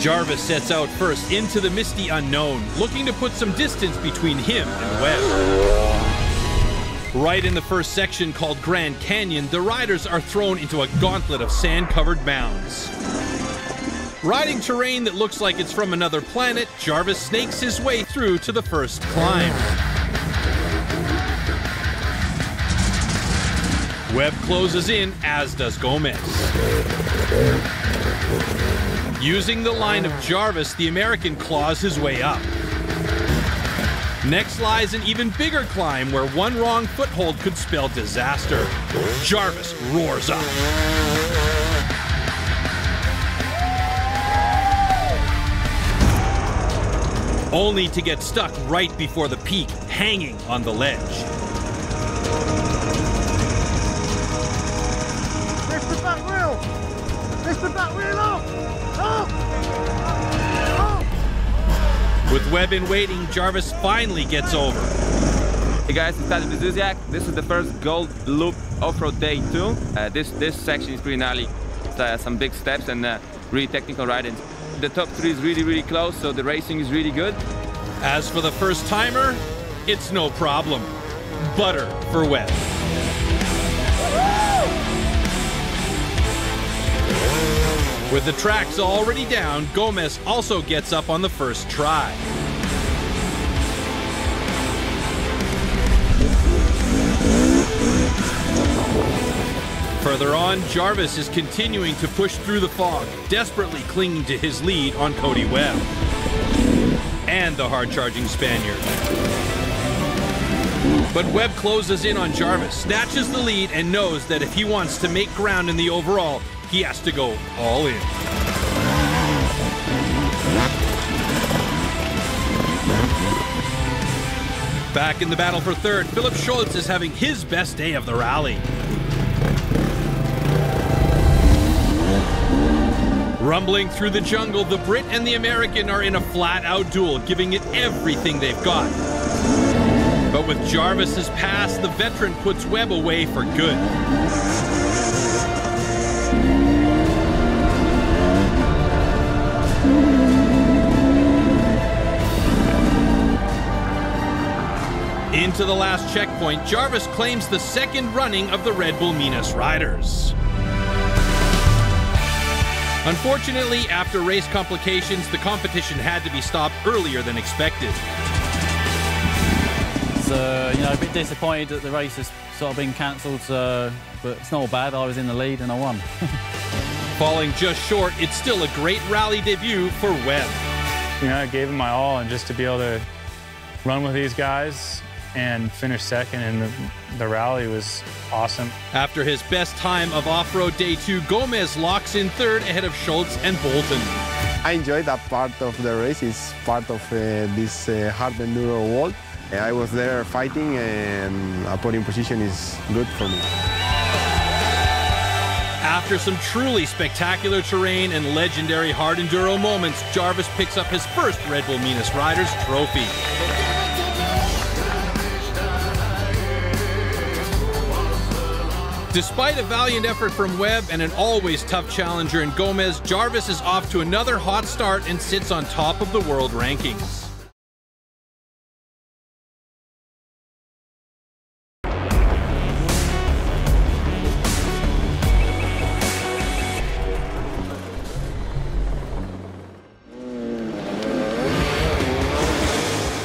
Jarvis sets out first into the misty unknown, looking to put some distance between him and Webb. Right in the first section called Grand Canyon, the riders are thrown into a gauntlet of sand-covered mounds. Riding terrain that looks like it's from another planet, Jarvis snakes his way through to the first climb. Webb closes in, as does Gomez. Using the line of Jarvis, the American claws his way up. Next lies an even bigger climb where one wrong foothold could spell disaster. Jarvis roars up. Only to get stuck right before the peak, hanging on the ledge. Lift the back wheel! Lift the back wheel up! With Webb in waiting, Jarvis finally gets over. Hey guys, it's Tadej Bezuziak. This is the first Gold Loop Off-Road Day 2. This section is pretty gnarly. Some big steps and really technical riding. The top 3 is really close, so the racing is really good. As for the first timer, it's no problem. Butter for Webb. With the tracks already down, Gomez also gets up on the first try. Further on, Jarvis is continuing to push through the fog, desperately clinging to his lead on Cody Webb and the hard-charging Spaniard. But Webb closes in on Jarvis, snatches the lead, and knows that if he wants to make ground in the overall, he has to go all in. Back in the battle for third, Philip Schultz is having his best day of the rally. Rumbling through the jungle, the Brit and the American are in a flat-out duel, giving it everything they've got. But with Jarvis's pass, the veteran puts Webb away for good. Into the last checkpoint, Jarvis claims the second running of the Red Bull Minas riders. Unfortunately, after race complications, the competition had to be stopped earlier than expected. It's a bit disappointed that the race has sort of been cancelled, but it's not all bad. I was in the lead and I won. Falling just short, it's still a great rally debut for Webb. I gave it my all, and just to be able to run with these guys and finish second in the rally was awesome. After his best time of off-road day 2, Gomez locks in third ahead of Schultz and Bolton. I enjoyed that part of the race. It's part of this hard-enduro world. I was there fighting, and a podium position is good for me. After some truly spectacular terrain and legendary hard-enduro moments, Jarvis picks up his first Red Bull Minas Riders trophy. Despite a valiant effort from Webb and an always tough challenger in Gomez, Jarvis is off to another hot start and sits on top of the world rankings.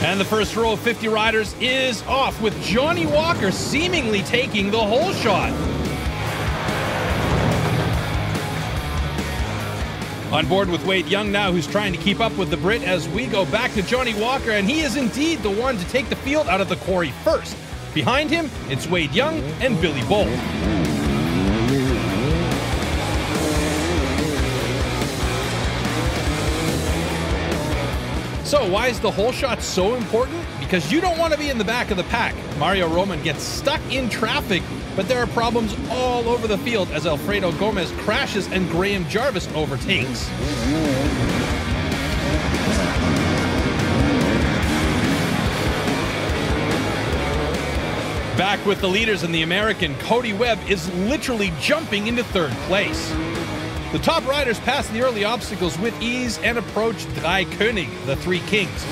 And the first row of 50 riders is off, with Johnny Walker seemingly taking the whole shot. On board with Wade Young now, who's trying to keep up with the Brit, as we go back to Johnny Walker, and he is indeed the one to take the field out of the quarry first. Behind him, it's Wade Young and Billy Bolt. So why is the whole shot so important? Because you don't want to be in the back of the pack. Mario Roman gets stuck in traffic, but there are problems all over the field as Alfredo Gomez crashes and Graham Jarvis overtakes. Back with the leaders in the American, Cody Webb is literally jumping into third place. The top riders pass the early obstacles with ease and approach Drei König, the Three Kings.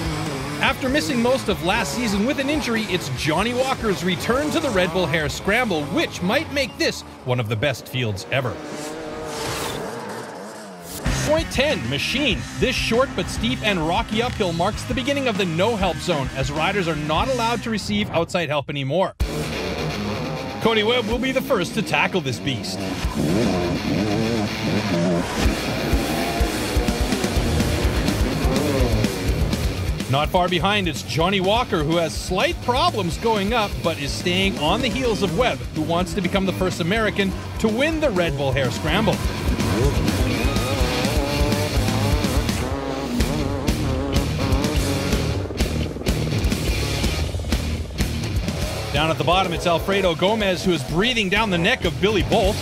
After missing most of last season with an injury, it's Johnny Walker's return to the Red Bull Hare Scramble, which might make this one of the best fields ever. Point 10, Machine. This short but steep and rocky uphill marks the beginning of the no-help zone, as riders are not allowed to receive outside help anymore. Cody Webb will be the first to tackle this beast. Not far behind, it's Johnny Walker, who has slight problems going up, but is staying on the heels of Webb, who wants to become the first American to win the Red Bull Hare Scramble. Down at the bottom, it's Alfredo Gomez, who is breathing down the neck of Billy Bolt.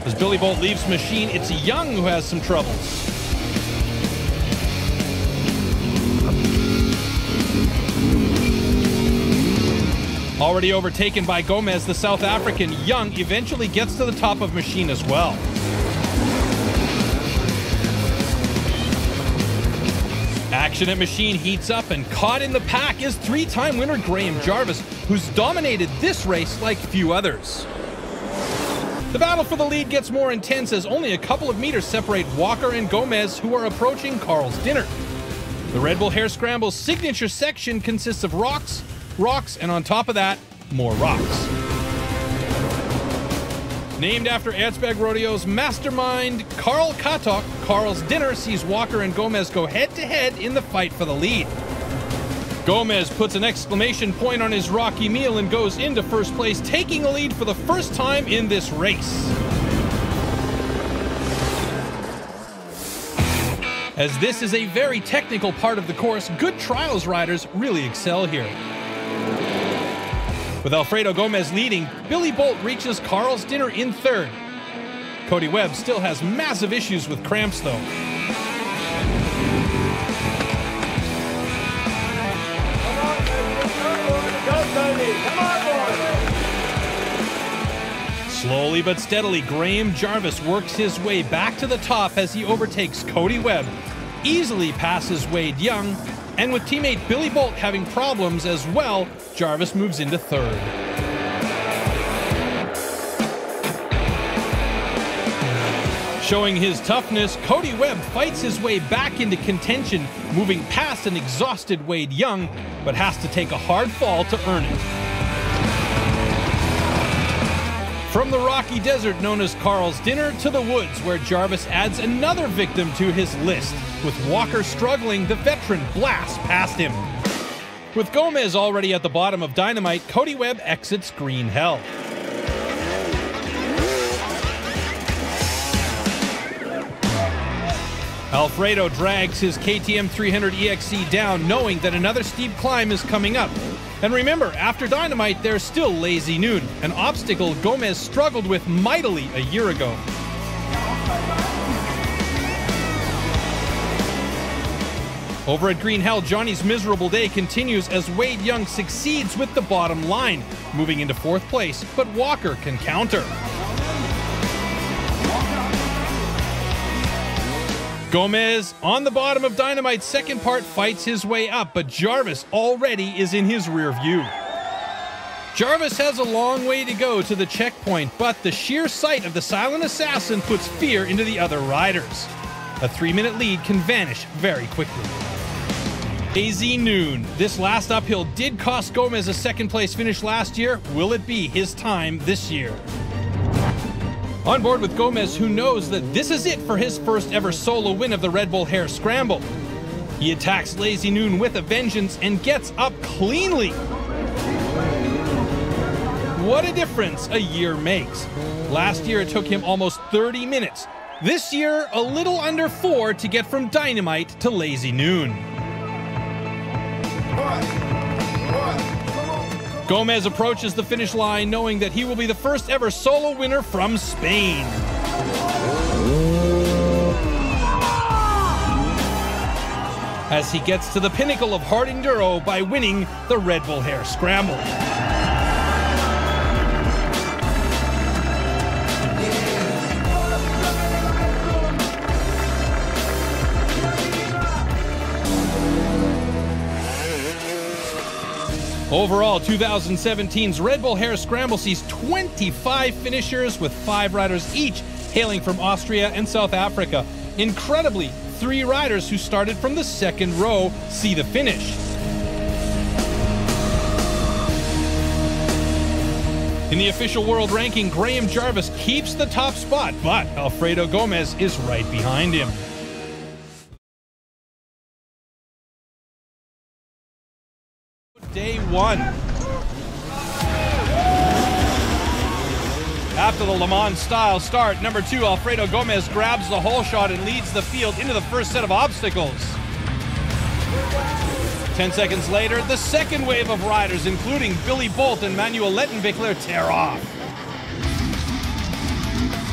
As Billy Bolt leaves Machine, it's Young who has some troubles. Already overtaken by Gomez, the South African Young eventually gets to the top of Machine as well. Action at Machine heats up, and caught in the pack is three-time winner Graham Jarvis, who's dominated this race like few others. The battle for the lead gets more intense as only a couple of meters separate Walker and Gomez, who are approaching Carl's Dinner. The Red Bull Hare Scramble's signature section consists of rocks, and on top of that, more rocks. Named after Erzberg Rodeo's mastermind, Karl Katok, Carl's Dinner sees Walker and Gomez go head-to-head in the fight for the lead. Gomez puts an exclamation point on his rocky meal and goes into first place, taking the lead for the first time in this race. As this is a very technical part of the course, good trials riders really excel here. With Alfredo Gomez leading, Billy Bolt reaches Carl's Dinner in third. Cody Webb still has massive issues with cramps, though. Slowly but steadily, Graham Jarvis works his way back to the top as he overtakes Cody Webb, easily passes Wade Young, and with teammate Billy Bolt having problems as well, Jarvis moves into third. Showing his toughness, Cody Webb fights his way back into contention, moving past an exhausted Wade Young, but has to take a hard fall to earn it. From the rocky desert known as Carl's Dinner to the woods, where Jarvis adds another victim to his list. With Walker struggling, the veteran blasts past him. With Gomez already at the bottom of Dynamite, Cody Webb exits Green Hell. Alfredo drags his KTM 300 EXC down, knowing that another steep climb is coming up. And remember, after Dynamite, there's still Lazy Noon, an obstacle Gomez struggled with mightily a year ago. Over at Green Hell, Johnny's miserable day continues as Wade Young succeeds with the bottom line, moving into fourth place, but Walker can counter. Gomez, on the bottom of Dynamite's second part, fights his way up, but Jarvis already is in his rear view. Jarvis has a long way to go to the checkpoint, but the sheer sight of the silent assassin puts fear into the other riders. A 3-minute lead can vanish very quickly. Lazy Noon. This last uphill did cost Gomez a second-place finish last year. Will it be his time this year? On board with Gomez, who knows that this is it for his first ever solo win of the Red Bull Hare Scramble. He attacks Lazy Noon with a vengeance and gets up cleanly. What a difference a year makes. Last year it took him almost 30 minutes. This year, a little under 4 to get from Dynamite to Lazy Noon. Gomez approaches the finish line knowing that he will be the first ever solo winner from Spain. As he gets to the pinnacle of Hard-Enduro by winning the Red Bull Hare Scramble. Overall, 2017's Red Bull Hair Scramble sees 25 finishers with 5 riders each hailing from Austria and South Africa. Incredibly, 3 riders who started from the second row see the finish. In the official world ranking, Graham Jarvis keeps the top spot, but Alfredo Gomez is right behind him. Day 1. After the Le Mans style start, number 2, Alfredo Gomez grabs the hole shot and leads the field into the first set of obstacles. 10 seconds later, the second wave of riders, including Billy Bolt and Manuel Lettenbichler, tear off.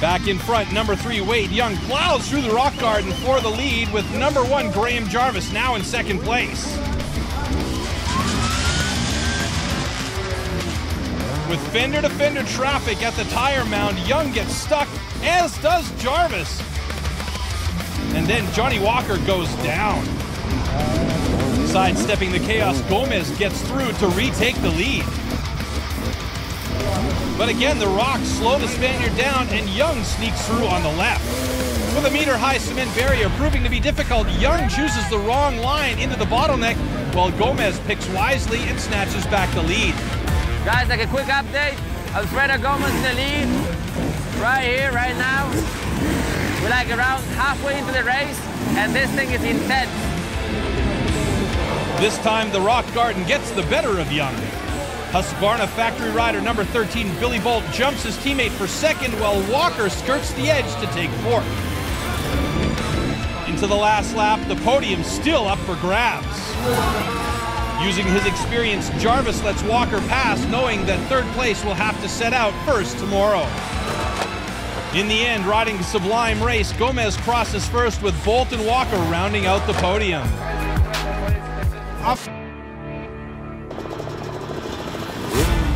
Back in front, number 3, Wade Young plows through the rock garden for the lead, with number 1, Graham Jarvis, now in second place. With fender-to-fender traffic at the tire mound, Young gets stuck, as does Jarvis. And then Johnny Walker goes down. Sidestepping the chaos, Gomez gets through to retake the lead. But again, the rocks slow the Spaniard down, and Young sneaks through on the left. With a meter-high cement barrier proving to be difficult, Young chooses the wrong line into the bottleneck, while Gomez picks wisely and snatches back the lead. Guys, like a quick update, Alfredo Gomez in the lead, right here, right now. We're like around halfway into the race, and this thing is intense. This time, the rock garden gets the better of Young. Husqvarna factory rider number 13, Billy Bolt, jumps his teammate for second, while Walker skirts the edge to take fourth. Into the last lap, the podium still up for grabs. Using his experience, Jarvis lets Walker pass, knowing that third place will have to set out first tomorrow. In the end, riding a sublime race, Gomez crosses first, with Bolt and Walker rounding out the podium.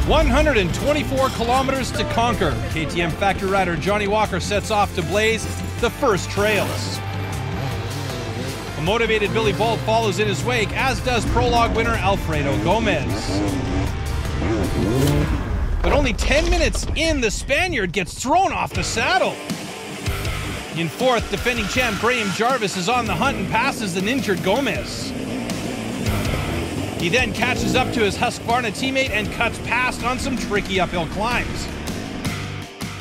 124 kilometers to conquer. KTM factory rider Johnny Walker sets off to blaze the first trails. A motivated Billy Bolt follows in his wake, as does prologue winner Alfredo Gomez. But only 10 minutes in, the Spaniard gets thrown off the saddle. In fourth, defending champ Graham Jarvis is on the hunt and passes an injured Gomez. He then catches up to his Husqvarna teammate and cuts past on some tricky uphill climbs.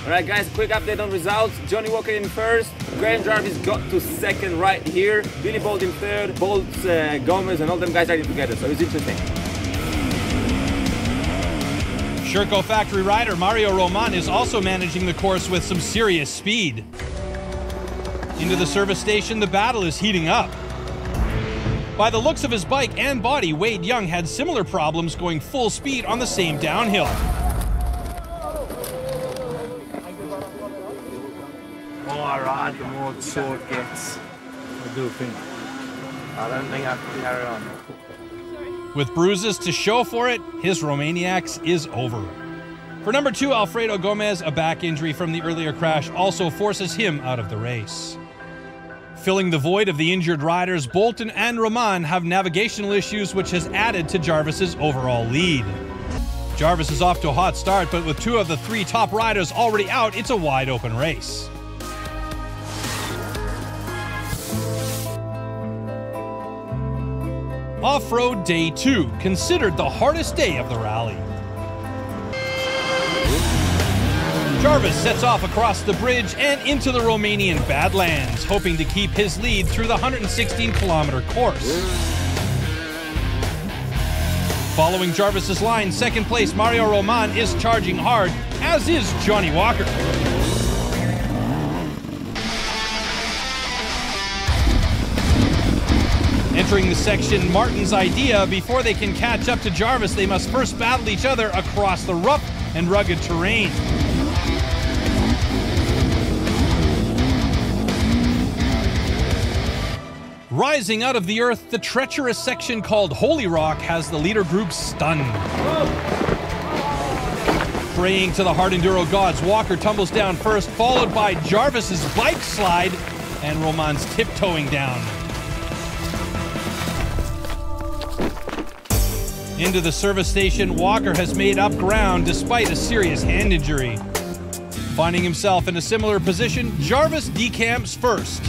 All right, guys, quick update on results. Johnny Walker in first, Graham Jarvis got to second right here, Billy Bolt in third, Bolt, Gomez, and all them guys are together, so it's interesting. Sherco factory rider Mario Roman is also managing the course with some serious speed. Into the service station, the battle is heating up. By the looks of his bike and body, Wade Young had similar problems going full speed on the same downhill. The more I ride, the more sore it gets. I do think. I don't think I can carry on. With bruises to show for it, his Romaniacs is over. For number 2, Alfredo Gomez, a back injury from the earlier crash also forces him out of the race. Filling the void of the injured riders, Bolton and Roman have navigational issues, which has added to Jarvis's overall lead. Jarvis is off to a hot start, but with 2 of the 3 top riders already out, it's a wide open race. Off-road day 2, considered the hardest day of the rally. Jarvis sets off across the bridge and into the Romanian Badlands, hoping to keep his lead through the 116-kilometer course. Following Jarvis's line, second place Mario Roman is charging hard, as is Johnny Walker. Entering the section, Martin's idea: before they can catch up to Jarvis, they must first battle each other across the rough and rugged terrain. Rising out of the earth, the treacherous section called Holy Rock has the leader group stunned. Praying to the Hard-Enduro gods, Walker tumbles down first, followed by Jarvis's bike slide and Roman's tiptoeing down. Into the service station, Walker has made up ground despite a serious hand injury. Finding himself in a similar position, Jarvis decamps first.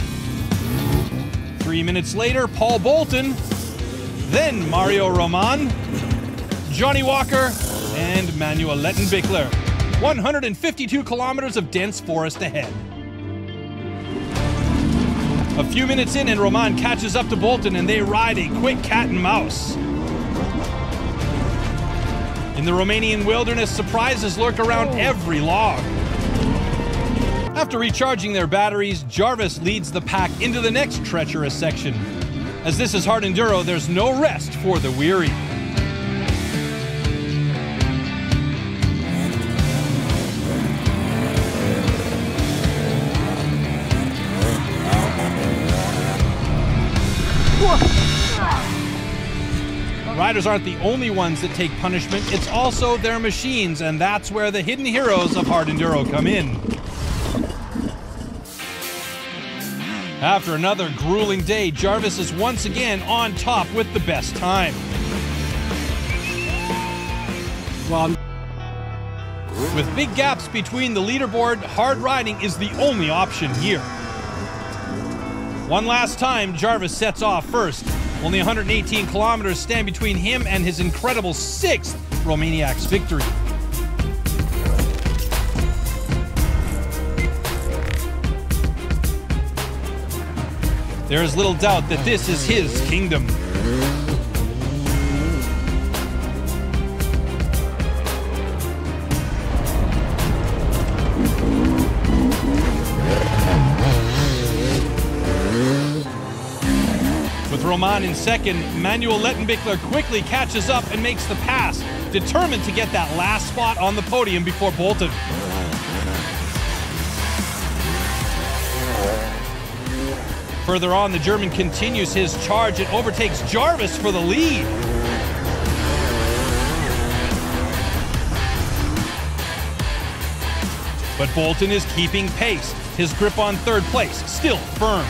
3 minutes later, Paul Bolton, then Mario Roman, Johnny Walker, and Manuel Lettenbichler. 152 kilometers of dense forest ahead. A few minutes in and Roman catches up to Bolton and they ride a quick cat and mouse. In the Romanian wilderness, surprises lurk around every log. After recharging their batteries, Jarvis leads the pack into the next treacherous section. As this is hard-enduro, there's no rest for the weary. Riders aren't the only ones that take punishment, it's also their machines, and that's where the hidden heroes of hard-enduro come in. After another grueling day, Jarvis is once again on top with the best time. With big gaps between the leaderboard, hard riding is the only option here. One last time, Jarvis sets off first. Only 118 kilometers stand between him and his incredible 6th Romaniac's victory. There is little doubt that this is his kingdom. With Roman in second, Manuel Lettenbichler quickly catches up and makes the pass, determined to get that last spot on the podium before Bolton. Further on, the German continues his charge and overtakes Jarvis for the lead. But Bolton is keeping pace, his grip on third place still firm.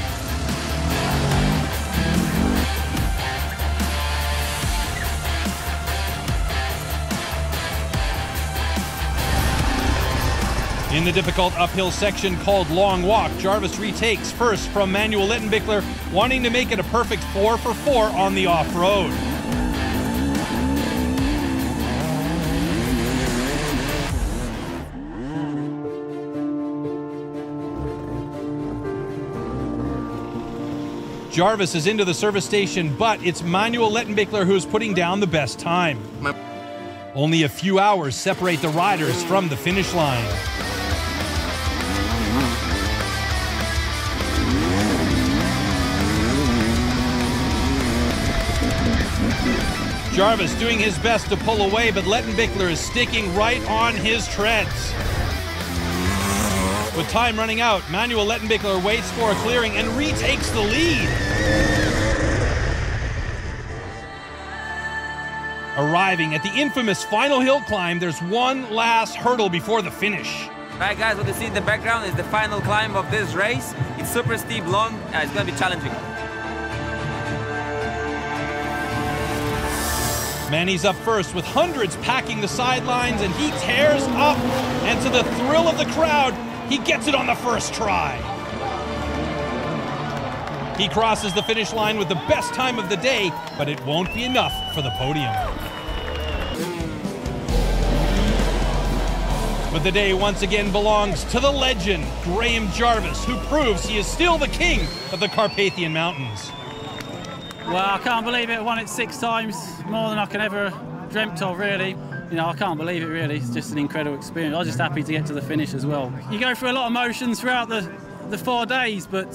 In the difficult uphill section called Long Walk, Jarvis retakes first from Manuel Lettenbichler, wanting to make it a perfect 4 for 4 on the off-road. Jarvis is into the service station, but it's Manuel Lettenbichler who's putting down the best time. Only a few hours separate the riders from the finish line. Jarvis doing his best to pull away, but Lettenbichler is sticking right on his treads. With time running out, Manuel Lettenbichler waits for a clearing and retakes the lead. Arriving at the infamous final hill climb, there's one last hurdle before the finish. Right guys, what you see in the background is the final climb of this race. It's super steep, long, and it's going to be challenging. Manny's up first with hundreds packing the sidelines, and he tears up, and to the thrill of the crowd, he gets it on the first try. He crosses the finish line with the best time of the day, but it won't be enough for the podium. But the day once again belongs to the legend, Graham Jarvis, who proves he is still the king of the Carpathian Mountains. Well, I can't believe it. I won it 6 times, more than I can ever dreamt of, really. You know, I can't believe it, really. It's just an incredible experience. I was just happy to get to the finish as well. You go through a lot of emotions throughout the 4 days, but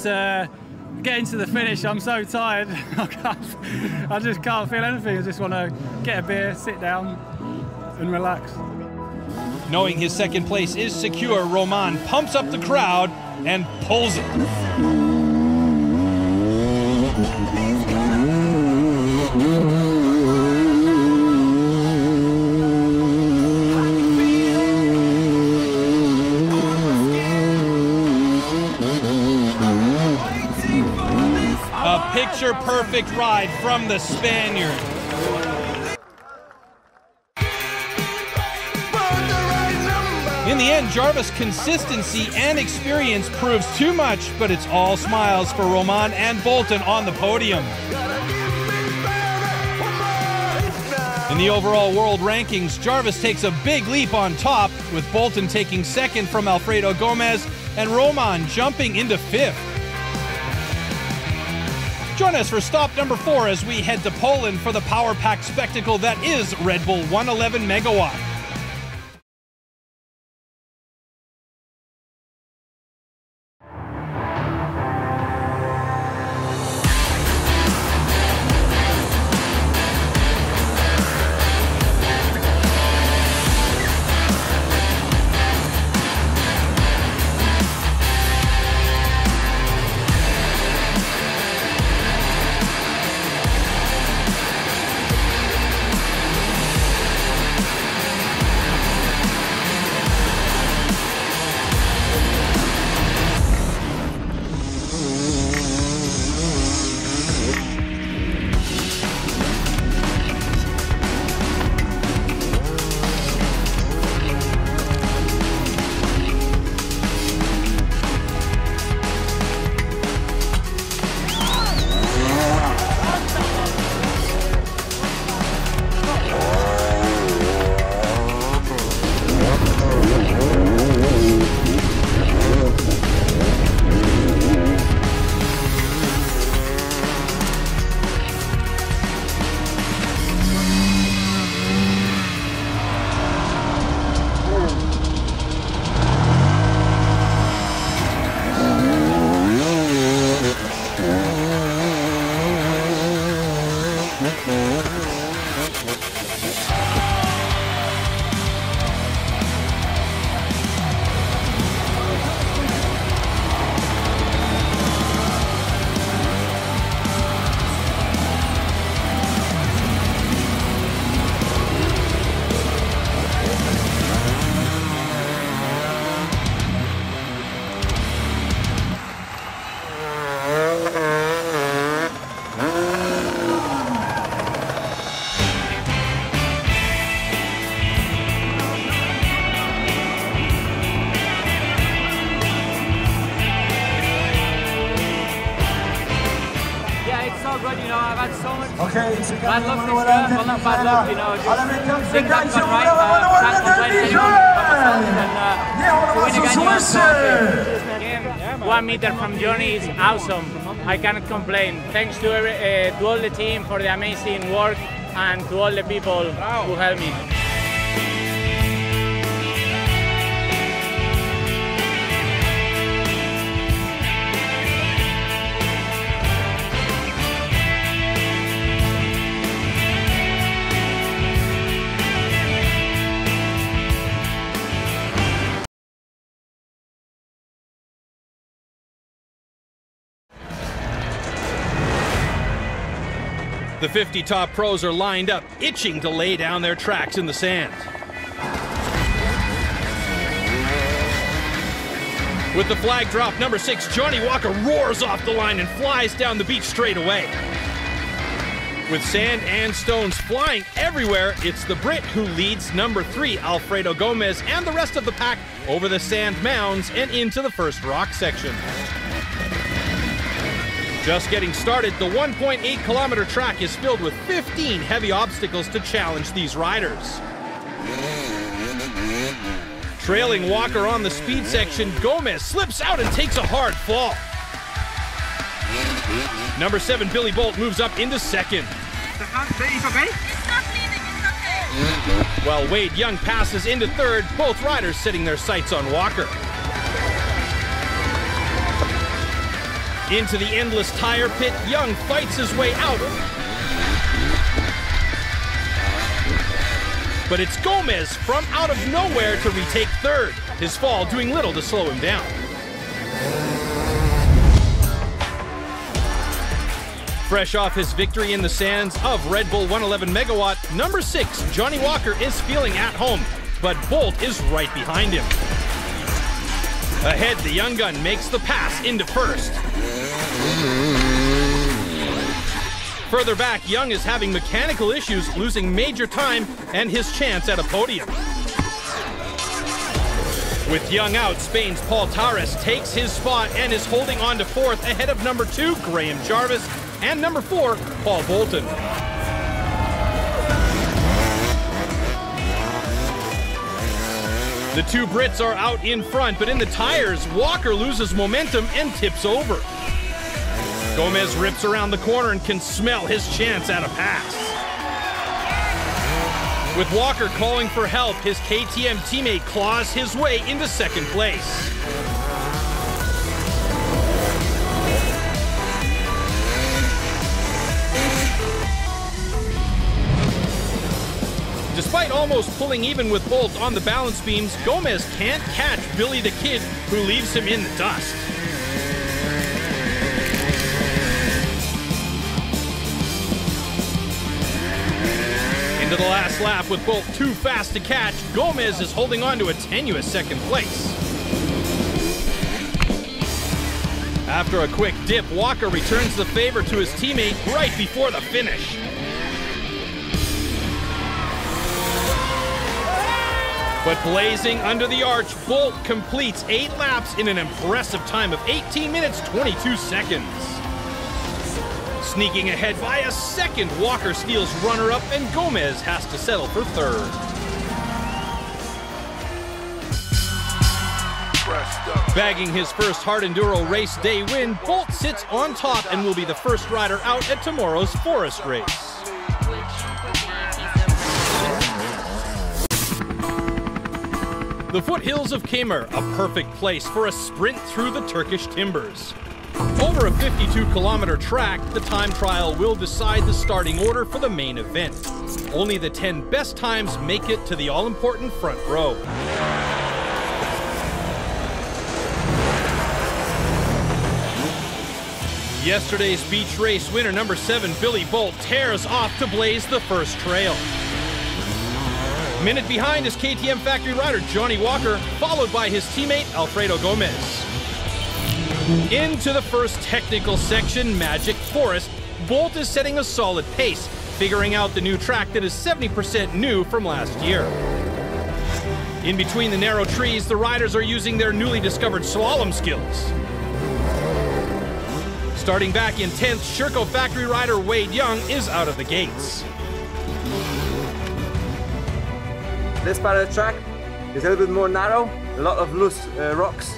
getting to the finish, I'm so tired. I just can't feel anything. I just want to get a beer, sit down and relax. Knowing his second place is secure, Roman pumps up the crowd and pulls it. A picture-perfect ride from the Spaniard. In the end, Jarvis' consistency and experience proves too much, but it's all smiles for Roman and Bolton on the podium. In the overall world rankings, Jarvis takes a big leap on top, with Bolton taking second from Alfredo Gomez and Roman jumping into fifth. Join us for stop number 4 as we head to Poland for the power-packed spectacle that is Red Bull 111 Megawatt. Bad luck this year, well not bad luck, you know, just things haven't gone right, can't complain to anyone but myself, and to win again you want to 1 meter from Johnny is awesome, I cannot complain. Thanks to all the team for the amazing work and to all the people who helped me. The 50 top pros are lined up, itching to lay down their tracks in the sand. With the flag drop, number 6, Johnny Walker roars off the line and flies down the beach straight away. With sand and stones flying everywhere, it's the Brit who leads number 3, Alfredo Gomez, and the rest of the pack over the sand mounds and into the first rock section. Just getting started, the 1.8-kilometer track is filled with 15 heavy obstacles to challenge these riders. Trailing Walker on the speed section, Gomez slips out and takes a hard fall. Number 7, Billy Bolt, moves up into second. While Wade Young passes into third, both riders setting their sights on Walker. Into the endless tire pit, Young fights his way out. But it's Gomez from out of nowhere to retake third, his fall doing little to slow him down. Fresh off his victory in the sands of Red Bull 111 Megawatt, number 6, Johnny Walker, is feeling at home, but Bolt is right behind him. Ahead, the young gun makes the pass into first. Further back, Young is having mechanical issues, losing major time and his chance at a podium. With Young out, Spain's Paul Torres takes his spot and is holding on to fourth ahead of number 2, Graham Jarvis, and number 4, Paul Bolton. The two Brits are out in front, but in the tires, Walker loses momentum and tips over. Gomez rips around the corner and can smell his chance at a pass. With Walker calling for help, his KTM teammate claws his way into second place. Despite almost pulling even with Bolt on the balance beams, Gomez can't catch Billy the Kid, who leaves him in the dust. Into the last lap with Bolt too fast to catch, Gomez is holding on to a tenuous second place. After a quick dip, Walker returns the favor to his teammate right before the finish. But blazing under the arch, Bolt completes 8 laps in an impressive time of 18 minutes, 22 seconds. Sneaking ahead by a second, Walker steals runner-up and Gomez has to settle for third. Bagging his first Hard-Enduro race day win, Bolt sits on top and will be the first rider out at tomorrow's Forest race. The foothills of Kemer, a perfect place for a sprint through the Turkish timbers. Over a 52-kilometer track, the time trial will decide the starting order for the main event. Only the 10 best times make it to the all-important front row. Yesterday's beach race winner, number 7, Billy Bolt, tears off to blaze the first trail. Minute behind is KTM factory rider Johnny Walker, followed by his teammate Alfredo Gomez. Into the first technical section, Magic Forest, Bolt is setting a solid pace, figuring out the new track that is 70% new from last year. In between the narrow trees, the riders are using their newly discovered slalom skills. Starting back in 10th, Sherco factory rider Wade Young is out of the gates. This part of the track is a little bit more narrow, a lot of loose rocks,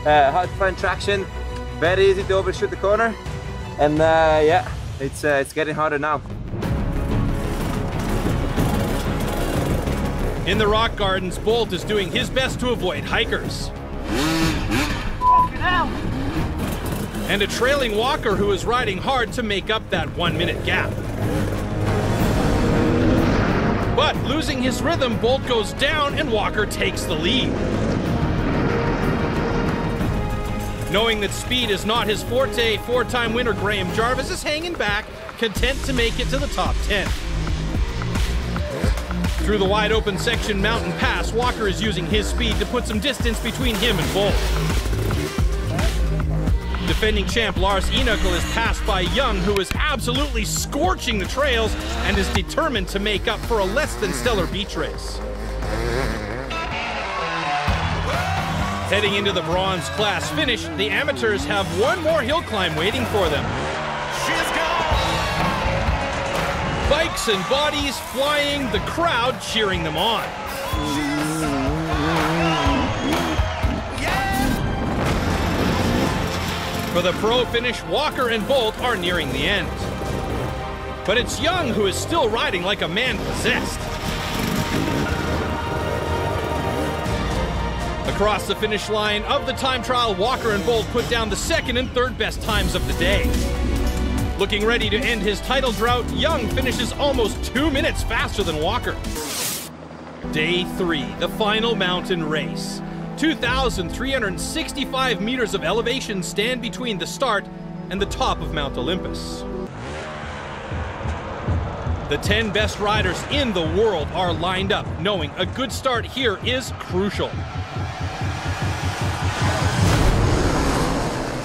hard to find traction, very easy to overshoot the corner, and yeah, it's getting harder now. In the rock gardens, Bolt is doing his best to avoid hikers. And a trailing Walker who is riding hard to make up that 1-minute gap. But losing his rhythm, Bolt goes down and Walker takes the lead. Knowing that speed is not his forte, 4-time winner Graham Jarvis is hanging back, content to make it to the top 10. Through the wide open section Mountain Pass, Walker is using his speed to put some distance between him and Bolt. Defending champ Lars Enokel is passed by Young, who is absolutely scorching the trails and is determined to make up for a less than stellar beach race. Heading into the bronze class finish, the amateurs have one more hill climb waiting for them. She's gone! Bikes and bodies flying, the crowd cheering them on. For the pro finish, Walker and Bolt are nearing the end. But it's Young who is still riding like a man possessed. Across the finish line of the time trial, Walker and Bolt put down the second and third best times of the day. Looking ready to end his title drought, Young finishes almost 2 minutes faster than Walker. Day 3, the final mountain race. 2,365 meters of elevation stand between the start and the top of Mount Olympus. The 10 best riders in the world are lined up, knowing a good start here is crucial.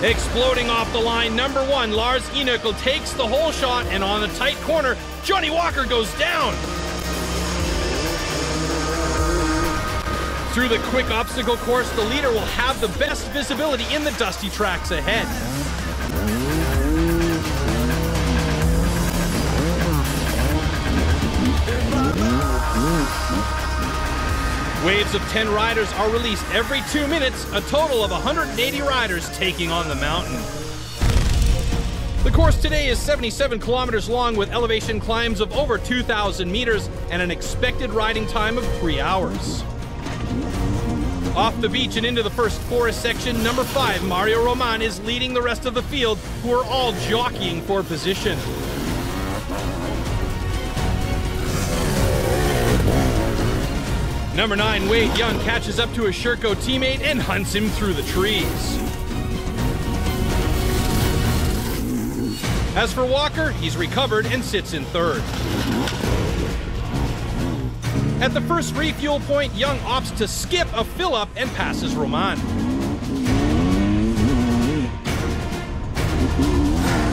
Exploding off the line, number 1, Lars Enokel takes the whole shot, and on a tight corner, Johnny Walker goes down. Through the quick obstacle course, the leader will have the best visibility in the dusty tracks ahead. Waves of 10 riders are released every 2 minutes, a total of 180 riders taking on the mountain. The course today is 77 kilometers long with elevation climbs of over 2,000 meters and an expected riding time of 3 hours. Off the beach and into the first forest section, number 5, Mario Roman, is leading the rest of the field, who are all jockeying for position. Number 9, Wade Young, catches up to a Sherco teammate and hunts him through the trees. As for Walker, he's recovered and sits in third. At the first refuel point, Young opts to skip a fill-up and passes Roman.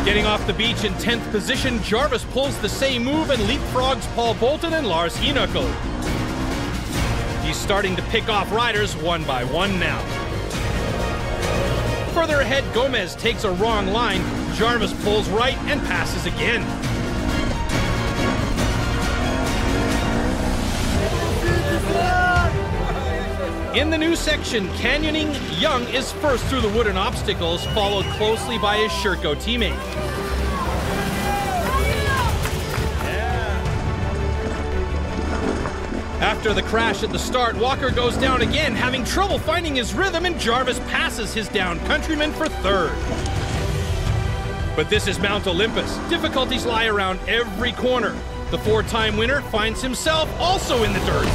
Getting off the beach in 10th position, Jarvis pulls the same move and leapfrogs Paul Bolton and Lars Hinökel. He's starting to pick off riders one by one now. Further ahead, Gomez takes a wrong line. Jarvis pulls right and passes again. In the new section, canyoning, Young is first through the wooden obstacles, followed closely by his Sherco teammate. After the crash at the start, Walker goes down again, having trouble finding his rhythm, and Jarvis passes his down countryman for third. But this is Mount Olympus. Difficulties lie around every corner. The 4-time winner finds himself also in the dirt.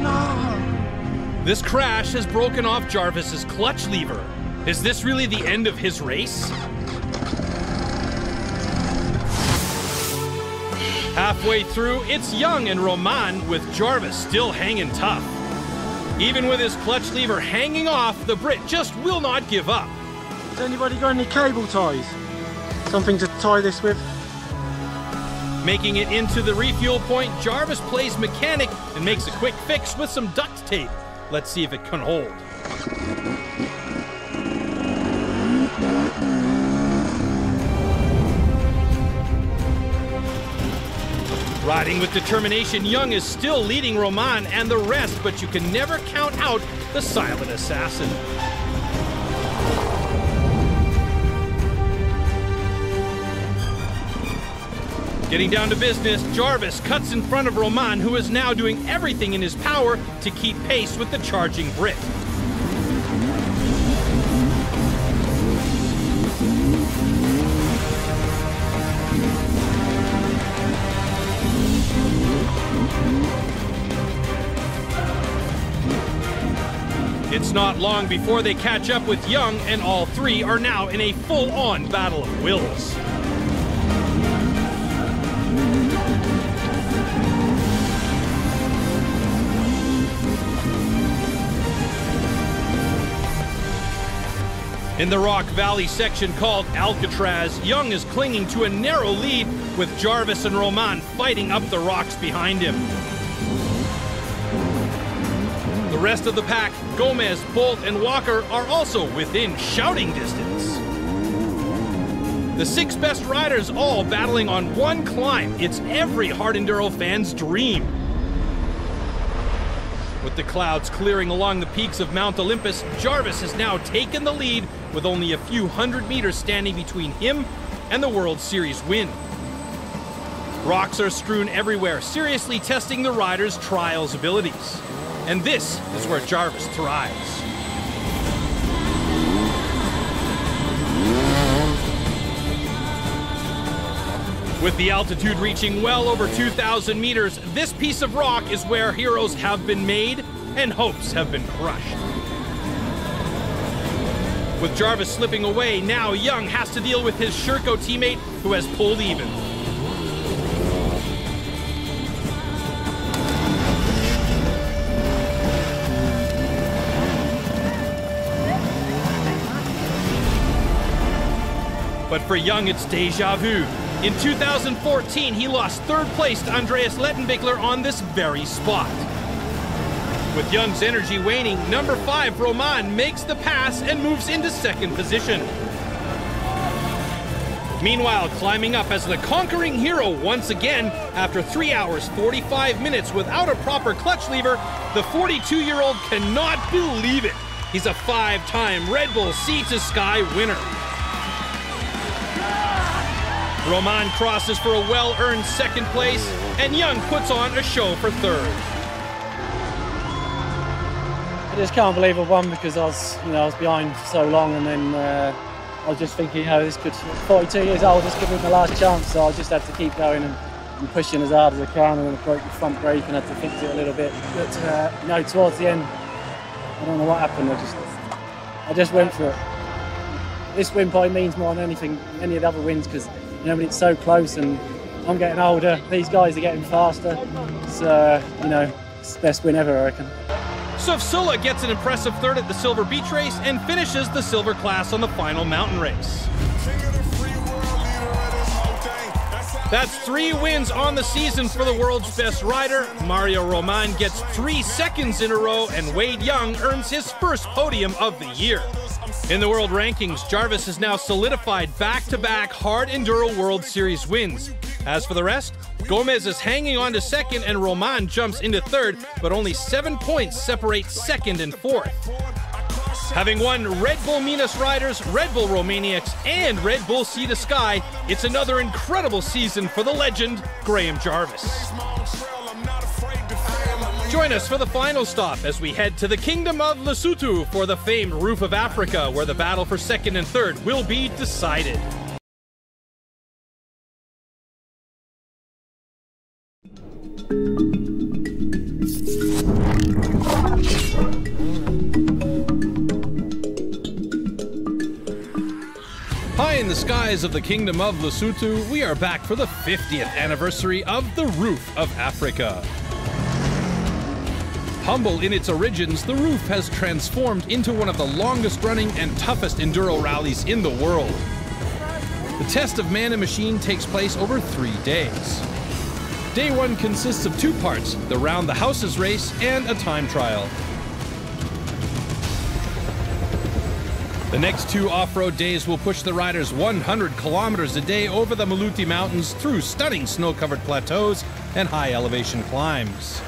No! This crash has broken off Jarvis's clutch lever. Is this really the end of his race? Halfway through, it's Young and Roman, with Jarvis still hanging tough. Even with his clutch lever hanging off, the Brit just will not give up. Has anybody got any cable ties? Something to tie this with? Making it into the refuel point, Jarvis plays mechanic and makes a quick fix with some duct tape. Let's see if it can hold. Riding with determination, Young is still leading Roman and the rest, but you can never count out the silent assassin. Getting down to business, Jarvis cuts in front of Roman, who is now doing everything in his power to keep pace with the charging Brit. It's not long before they catch up with Young, and all three are now in a full-on battle of wills. In the Rock Valley section called Alcatraz, Young is clinging to a narrow lead, with Jarvis and Roman fighting up the rocks behind him. The rest of the pack, Gomez, Bolt, and Walker, are also within shouting distance. The 6 best riders all battling on one climb. It's every Hard-Enduro fan's dream. With the clouds clearing along the peaks of Mount Olympus, Jarvis has now taken the lead with only a few hundred meters standing between him and the World Series win. Rocks are strewn everywhere, seriously testing the rider's trials abilities. And this is where Jarvis thrives. With the altitude reaching well over 2,000 meters, this piece of rock is where heroes have been made and hopes have been crushed. With Jarvis slipping away, now Young has to deal with his Sherco teammate, who has pulled even. But for Young, it's deja vu. In 2014, he lost third place to Andreas Lettenbichler on this very spot. With Young's energy waning, number 5, Roman, makes the pass and moves into second position. Meanwhile, climbing up as the conquering hero once again, after 3 hours, 45 minutes without a proper clutch lever, the 42-year-old cannot believe it. He's a 5-time Red Bull Sea to Sky winner. Roman crosses for a well-earned second place, and Young puts on a show for third. I just can't believe I won because I was behind for so long, and then I was just thinking, this could, 42 years old, this could be my last chance, so I just had to keep going and pushing as hard as I can, and then I broke the front brake and had to fix it a little bit. But towards the end, I don't know what happened. I just went for it. This win probably means more than anything, any of the other wins, because it's so close, and I'm getting older. These guys are getting faster. It's it's the best win ever, I reckon. Sufsula gets an impressive third at the Silver Beach Race and finishes the silver class on the final mountain race. That's 3 wins on the season for the world's best rider. Mario Roman gets 3 seconds in a row, and Wade Young earns his first podium of the year. In the world rankings, Jarvis has now solidified back-to-back Hard-Enduro World Series wins. As for the rest, Gomez is hanging on to second and Roman jumps into third, but only 7 points separate second and fourth. Having won Red Bull Minas Riders, Red Bull Romaniacs, and Red Bull Sea to Sky, it's another incredible season for the legend, Graham Jarvis. Join us for the final stop as we head to the Kingdom of Lesotho for the famed Roof of Africa, where the battle for second and third will be decided. High in the skies of the Kingdom of Lesotho, we are back for the 50th anniversary of the Roof of Africa. Humble in its origins, the Roof has transformed into one of the longest-running and toughest enduro rallies in the world. The test of man and machine takes place over 3 days. Day 1 consists of 2 parts, the Round the Houses race and a time trial. The next 2 off-road days will push the riders 100 kilometers a day over the Maluti Mountains through stunning snow-covered plateaus and high-elevation climbs.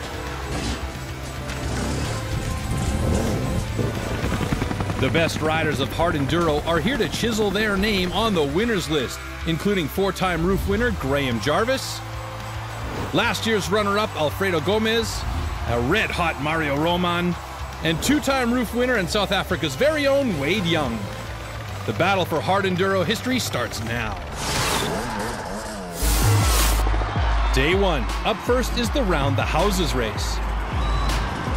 The best riders of Hard-Enduro are here to chisel their name on the winners list, including 4-time Roof winner Graham Jarvis, last year's runner-up Alfredo Gomez, a red-hot Mario Roman, and 2-time Roof winner and South Africa's very own Wade Young. The battle for Hard-Enduro history starts now. Day 1. Up first is the Round the Houses race.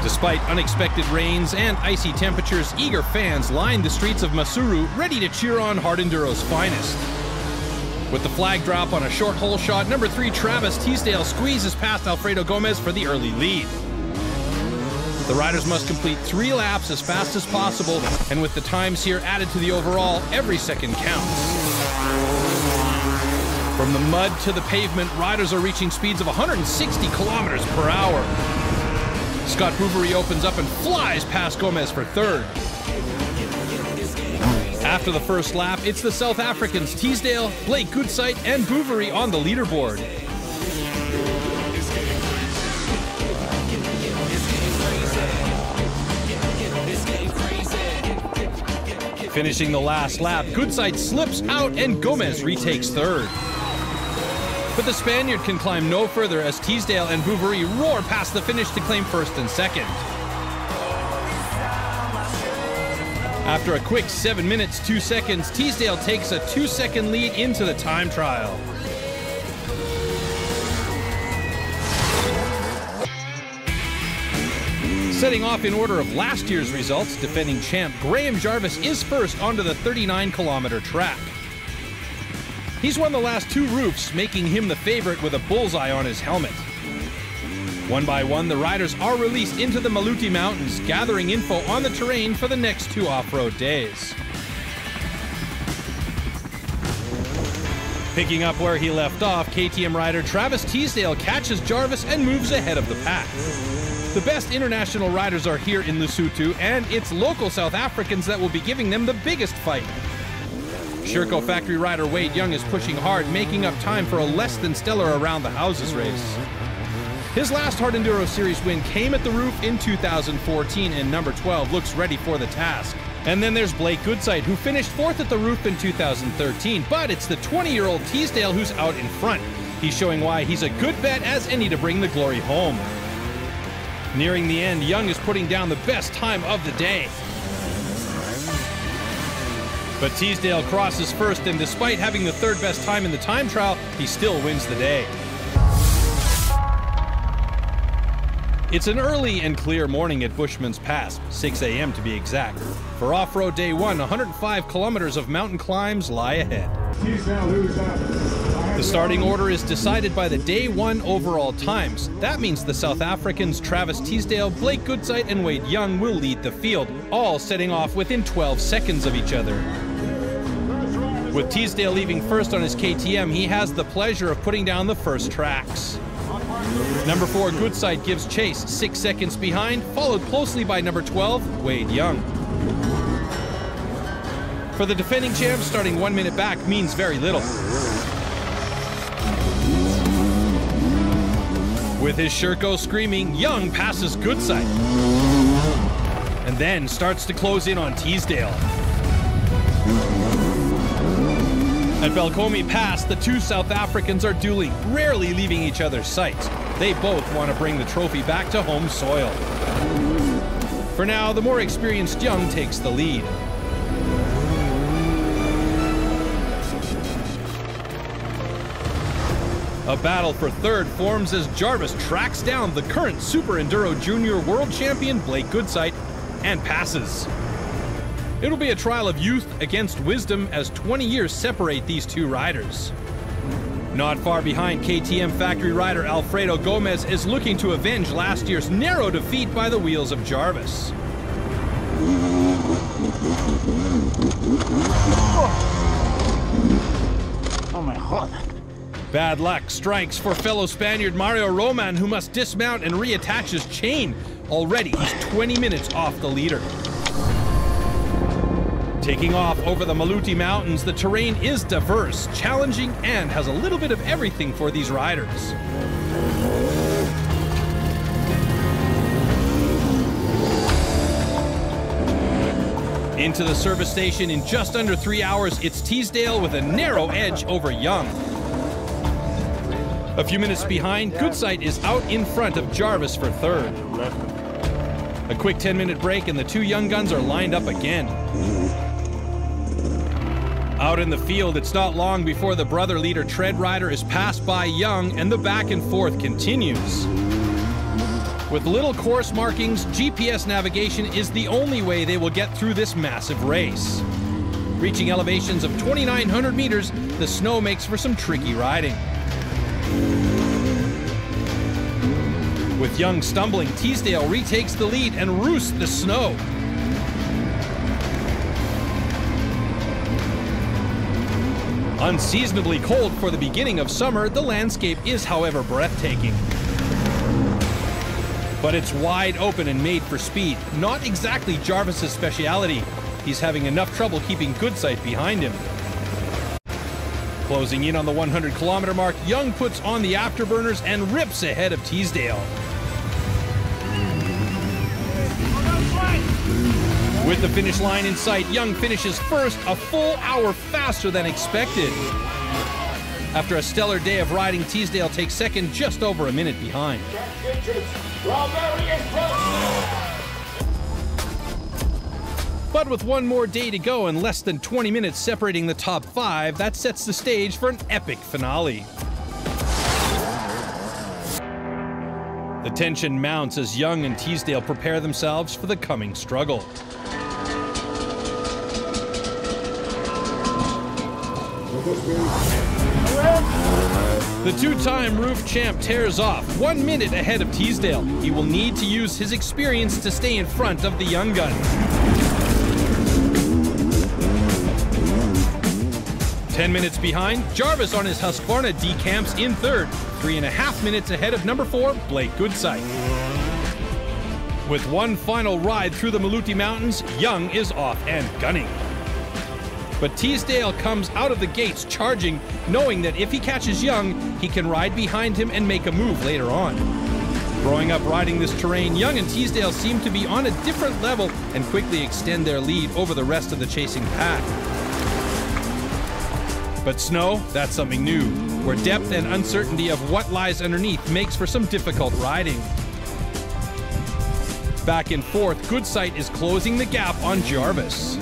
Despite unexpected rains and icy temperatures, eager fans lined the streets of Masuru ready to cheer on Hard-Enduro's finest. With the flag drop on a short hole shot, number 3 Travis Teasdale squeezes past Alfredo Gomez for the early lead. The riders must complete 3 laps as fast as possible, and with the times here added to the overall, every second counts. From the mud to the pavement, riders are reaching speeds of 160 kilometers per hour. Scott Bouverie opens up and flies past Gomez for third. After the first lap, it's the South Africans Teasdale, Blake Goodsight, and Bouverie on the leaderboard. Finishing the last lap, Goodsight slips out and Gomez retakes third. But the Spaniard can climb no further as Teasdale and Bouverie roar past the finish to claim first and second. After a quick 7 minutes, 2 seconds, Teasdale takes a 2-second lead into the time trial. Setting off in order of last year's results, defending champ Graham Jarvis is first onto the 39-kilometer track. He's won the last 2 roofs, making him the favorite with a bullseye on his helmet. One by one, the riders are released into the Maluti Mountains, gathering info on the terrain for the next 2 off-road days. Picking up where he left off, KTM rider Travis Teasdale catches Jarvis and moves ahead of the pack. The best international riders are here in Lesotho, and it's local South Africans that will be giving them the biggest fight. Sherco factory rider Wade Young is pushing hard, making up time for a less than stellar around the houses race. His last Hard-Enduro Series win came at the roof in 2014, and number 12 looks ready for the task. And then there's Blake Goodside, who finished 4th at the roof in 2013, but it's the 20-year-old Teasdale who's out in front. He's showing why he's a good bet as any to bring the glory home. Nearing the end, Young is putting down the best time of the day. But Teasdale crosses first, and despite having the 3rd best time in the time trial, he still wins the day. It's an early and clear morning at Bushman's Pass, 6 a.m. to be exact. For off-road day 1, 105 kilometers of mountain climbs lie ahead. The starting order is decided by the day 1 overall times. That means the South Africans Travis Teasdale, Blake Goodside, and Wade Young will lead the field, all setting off within 12 seconds of each other. With Teasdale leaving first on his KTM, he has the pleasure of putting down the first tracks. Number 4, Goodside gives chase, 6 seconds behind, followed closely by number 12, Wade Young. For the defending champ, starting 1 minute back means very little. With his Sherco screaming, Young passes Goodside, and then starts to close in on Teasdale. At Belcomi Pass, the 2 South Africans are dueling, rarely leaving each other's sights. They both want to bring the trophy back to home soil. For now, the more experienced Young takes the lead. A battle for 3rd forms as Jarvis tracks down the current Super-Enduro Junior World Champion Blake Goodside and passes. It'll be a trial of youth against wisdom as 20 years separate these 2 riders. Not far behind, KTM factory rider Alfredo Gomez is looking to avenge last year's narrow defeat by the wheels of Jarvis. Oh my God. Bad luck strikes for fellow Spaniard Mario Roman, who must dismount and reattach his chain. Already, he's 20 minutes off the leader. Taking off over the Maluti Mountains, the terrain is diverse, challenging, and has a little bit of everything for these riders. Into the service station in just under 3 hours, it's Teasdale with a narrow edge over Young. A few minutes behind, Goodside is out in front of Jarvis for 3rd. A quick 10-minute break and the 2 young guns are lined up again. Out in the field, it's not long before the brother leader Tread Rider is passed by Young, and the back and forth continues. With little course markings, GPS navigation is the only way they will get through this massive race. Reaching elevations of 2,900 meters, the snow makes for some tricky riding. With Young stumbling, Teasdale retakes the lead and roosts the snow. Unseasonably cold for the beginning of summer, the landscape is, however, breathtaking. But it's wide open and made for speed, not exactly Jarvis's speciality. He's having enough trouble keeping Goodside behind him. Closing in on the 100-kilometer mark, Young puts on the afterburners and rips ahead of Teasdale. With the finish line in sight, Young finishes first, a full hour faster than expected. After a stellar day of riding, Teasdale takes second, just over a minute behind. But with one more day to go and less than 20 minutes separating the top 5, that sets the stage for an epic finale. The tension mounts as Young and Teasdale prepare themselves for the coming struggle. The 2-time roof champ tears off, 1 minute ahead of Teasdale. He will need to use his experience to stay in front of the young gun. 10 minutes behind, Jarvis on his Husqvarna decamps in third, 3.5 minutes ahead of number 4, Blake Goodsight. With one final ride through the Maluti Mountains, Young is off and gunning. But Teasdale comes out of the gates charging, knowing that if he catches Young, he can ride behind him and make a move later on. Growing up riding this terrain, Young and Teasdale seem to be on a different level and quickly extend their lead over the rest of the chasing pack. But snow, that's something new, where depth and uncertainty of what lies underneath makes for some difficult riding. Back in fourth, Goodsight is closing the gap on Jarvis.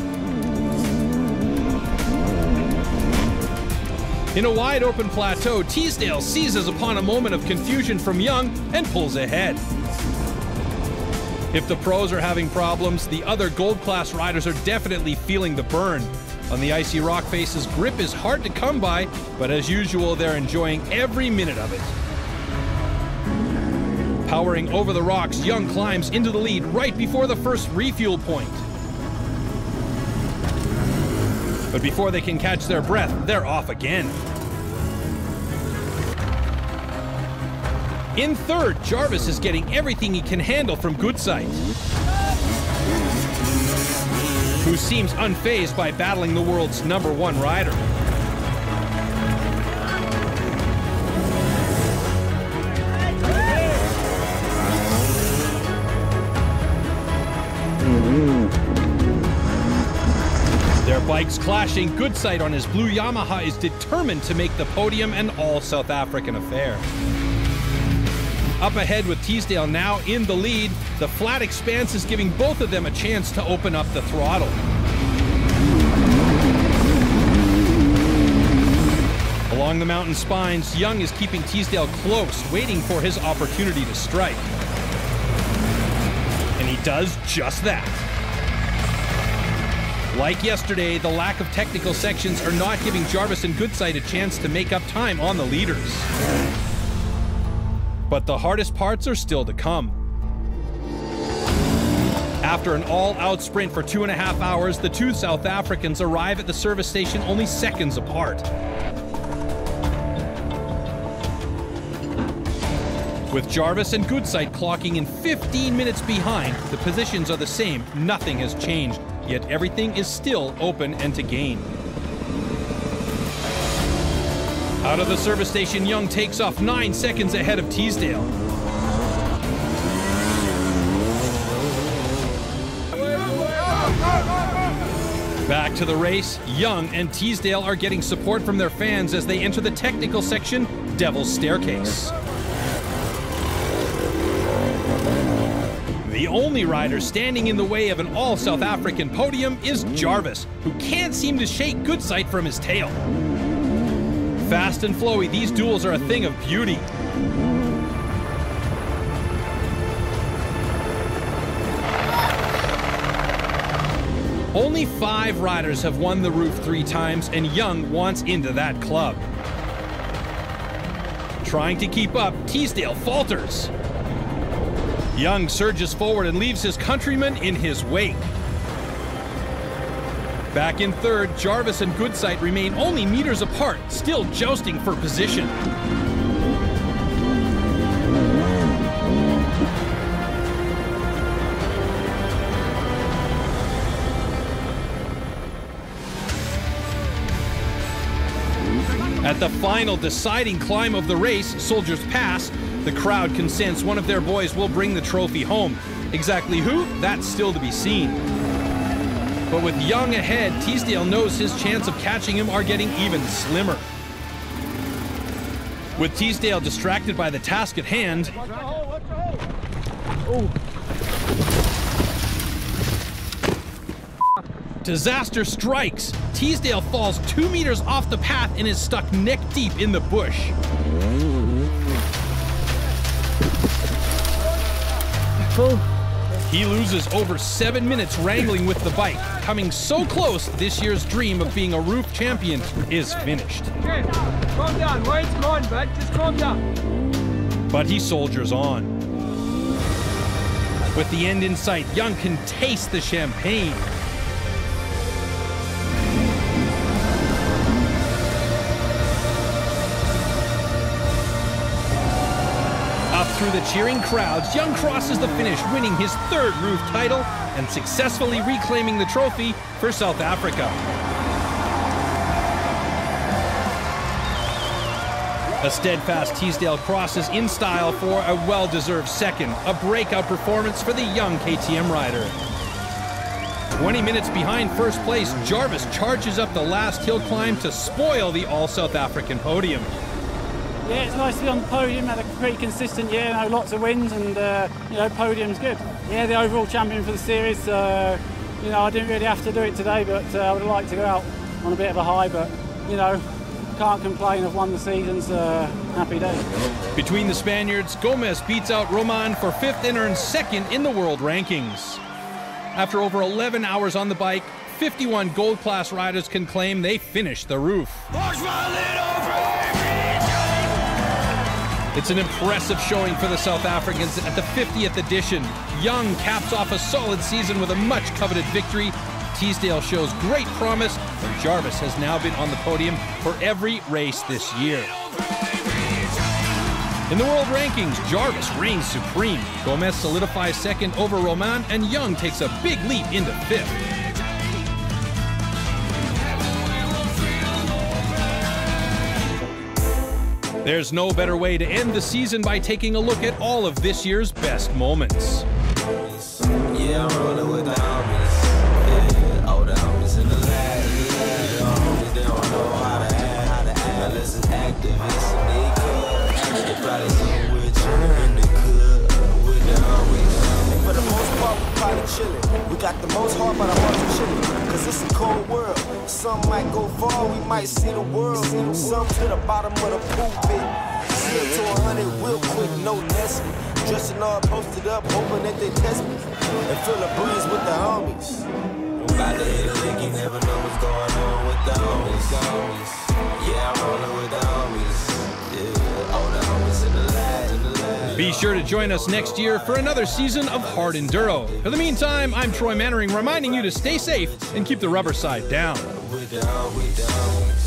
In a wide open plateau, Teasdale seizes upon a moment of confusion from Young and pulls ahead. If the pros are having problems, the other gold class riders are definitely feeling the burn. On the icy rock faces, grip is hard to come by, but as usual, they're enjoying every minute of it. Powering over the rocks, Young climbs into the lead right before the first refuel point. But before they can catch their breath, they're off again. In third, Jarvis is getting everything he can handle from Goodsight, who seems unfazed by battling the world's #1 rider. Their bikes clashing, Goodsight on his blue Yamaha is determined to make the podium an all-South African affair. Up ahead with Teasdale now in the lead, the flat expanse is giving both of them a chance to open up the throttle. Along the mountain spines, Young is keeping Teasdale close, waiting for his opportunity to strike. And he does just that. Like yesterday, the lack of technical sections are not giving Jarvis and Goodsight a chance to make up time on the leaders. But the hardest parts are still to come. After an all-out sprint for 2.5 hours, the two South Africans arrive at the service station only seconds apart. With Jarvis and Goodsight clocking in 15 minutes behind, the positions are the same, nothing has changed, yet everything is still open and to gain. Out of the service station, Young takes off 9 seconds ahead of Teasdale. Back to the race, Young and Teasdale are getting support from their fans as they enter the technical section, Devil's Staircase. The only rider standing in the way of an all-South African podium is Jarvis, who can't seem to shake Goodsight from his tail. Fast and flowy, these duels are a thing of beauty. Only 5 riders have won the roof 3 times, and Young wants into that club. Trying to keep up, Teasdale falters. Young surges forward and leaves his countrymen in his wake. Back in third, Jarvis and Goodsight remain only meters apart, still jousting for position. At the final deciding climb of the race, Soldiers Pass, the crowd can sense one of their boys will bring the trophy home. Exactly who? That's still to be seen. But with Young ahead, Teasdale knows his chance of catching him are getting even slimmer. With Teasdale distracted by the task at hand, disaster strikes. Teasdale falls 2 meters off the path and is stuck neck deep in the bush. He loses over 7 minutes wrangling with the bike. Coming so close, this year's dream of being a roof champion is finished. Okay, calm down. Wine's gone, bud. Just calm down. But he soldiers on. With the end in sight, Young can taste the champagne. through the cheering crowds, young crosses the finish, winning his third roof title and successfully reclaiming the trophy for South Africa. A steadfast Teesdale crosses in style for a well-deserved second, a breakout performance for the young KTM rider. 20 minutes behind first place, Jarvis charges up the last hill climb to spoil the all-South African podium. Yeah, it's nice to be on the podium. Had a pretty consistent year, lots of wins, and podium's good. Yeah, the overall champion for the series. I didn't really have to do it today, but I would have liked to go out on a bit of a high. But can't complain. I've won the season, so happy day. Between the Spaniards, Gomez beats out Roman for 5th and earns 2nd in the world rankings. After over 11 hours on the bike, 51 gold class riders can claim they finished the roof. It's an impressive showing for the South Africans at the 50th edition. Young caps off a solid season with a much coveted victory. Teesdale shows great promise, and Jarvis has now been on the podium for every race this year. In the world rankings, Jarvis reigns supreme. Gomez solidifies 2nd over Roman, and Young takes a big leap into 5th. There's no better way to end the season by taking a look at all of this year's best moments. Yeah, I'm rolling with the homies. Yeah, all the homies in the lab. The homies, they don't know how to act. Now listen, activists and they could. They probably somewhere chilling in the club with the homies. And for the most part, we probably chilling. We got the most heart, but our hearts are chilling. Cause it's a cold world. Some might go far, we might see the world. Some to the bottom of the pool pit. 0 to 100 real quick, no nesting. Dressing all posted up, hoping that they test me. And feel the breeze with the homies. About to hit a lick, you never know what's going on with the homies. Yeah, I'm rolling with the homies. Yeah, all the homies in the lab. Be sure to join us next year for another season of Hard-Enduro. For the meantime, I'm Troy Mannering, reminding you to stay safe and keep the rubber side down. With the homies.